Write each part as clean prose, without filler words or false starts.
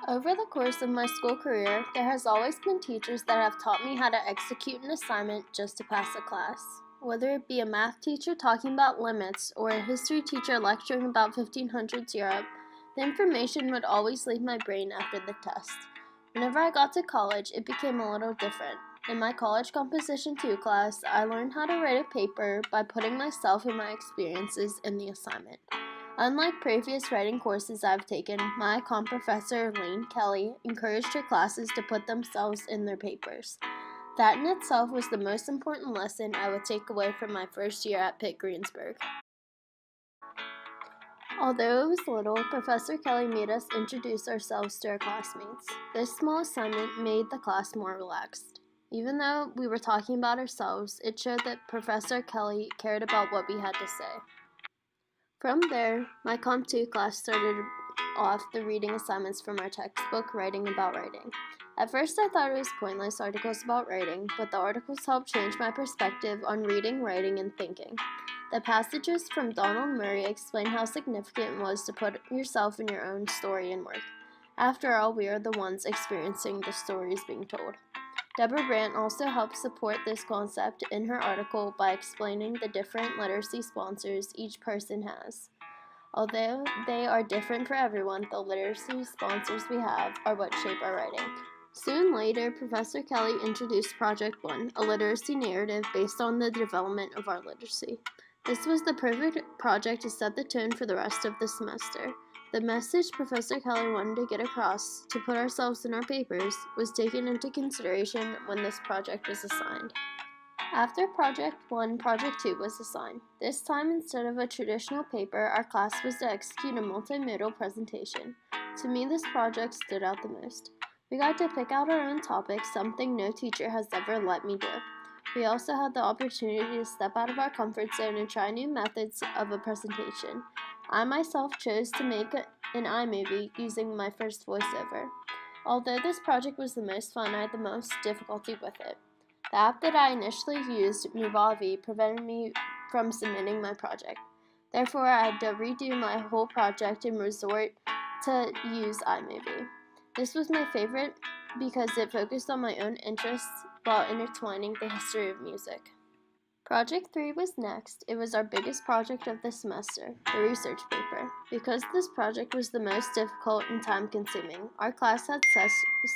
Over the course of my school career, there has always been teachers that have taught me how to execute an assignment just to pass a class. Whether it be a math teacher talking about limits or a history teacher lecturing about 1500s Europe, the information would always leave my brain after the test. Whenever I got to college, it became a little different. In my College Composition 2 class, I learned how to write a paper by putting myself and my experiences in the assignment. Unlike previous writing courses I've taken, my comp professor, Lane Kelly, encouraged her classes to put themselves in their papers. That in itself was the most important lesson I would take away from my first year at Pitt Greensburg. Although it was little, Professor Kelly made us introduce ourselves to our classmates. This small assignment made the class more relaxed. Even though we were talking about ourselves, it showed that Professor Kelly cared about what we had to say. From there, my Comp 2 class started off the reading assignments from our textbook, Writing About Writing. At first I thought it was pointless articles about writing, but the articles helped change my perspective on reading, writing, and thinking. The passages from Donald Murray explain how significant it was to put yourself in your own story and work. After all, we are the ones experiencing the stories being told. Deborah Brandt also helped support this concept in her article by explaining the different literacy sponsors each person has. Although they are different for everyone, the literacy sponsors we have are what shape our writing. Soon later, Professor Kelly introduced Project 1, a literacy narrative based on the development of our literacy. This was the perfect project to set the tone for the rest of the semester. The message Professor Kelly wanted to get across, to put ourselves in our papers, was taken into consideration when this project was assigned. After Project 1, Project 2 was assigned. This time, instead of a traditional paper, our class was to execute a multimodal presentation. To me, this project stood out the most. We got to pick out our own topics, something no teacher has ever let me do. We also had the opportunity to step out of our comfort zone and try new methods of a presentation. I myself chose to make an iMovie using my first voiceover. Although this project was the most fun, I had the most difficulty with it. The app that I initially used, Movavi, prevented me from submitting my project. Therefore, I had to redo my whole project and resort to use iMovie. This was my favorite because it focused on my own interests while intertwining the history of music. Project 3 was next. It was our biggest project of the semester, the research paper. Because this project was the most difficult and time-consuming, our class had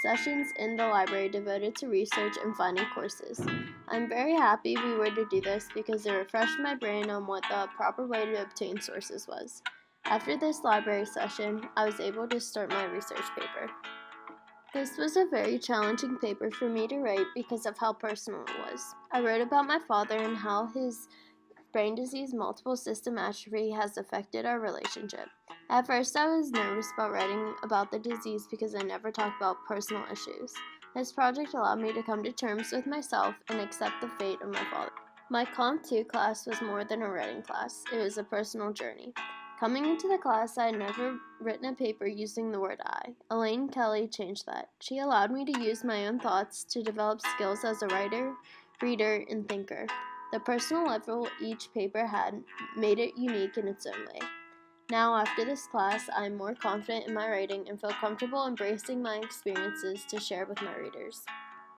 sessions in the library devoted to research and finding courses. I'm very happy we were to do this because it refreshed my brain on what the proper way to obtain sources was. After this library session, I was able to start my research paper. This was a very challenging paper for me to write because of how personal it was. I wrote about my father and how his brain disease, multiple system atrophy, has affected our relationship. At first, I was nervous about writing about the disease because I never talked about personal issues. This project allowed me to come to terms with myself and accept the fate of my father. My Comp 2 class was more than a writing class. It was a personal journey. Coming into the class, I had never written a paper using the word I. Elaine Kelly changed that. She allowed me to use my own thoughts to develop skills as a writer, reader, and thinker. The personal level each paper had made it unique in its own way. Now, after this class, I am more confident in my writing and feel comfortable embracing my experiences to share with my readers.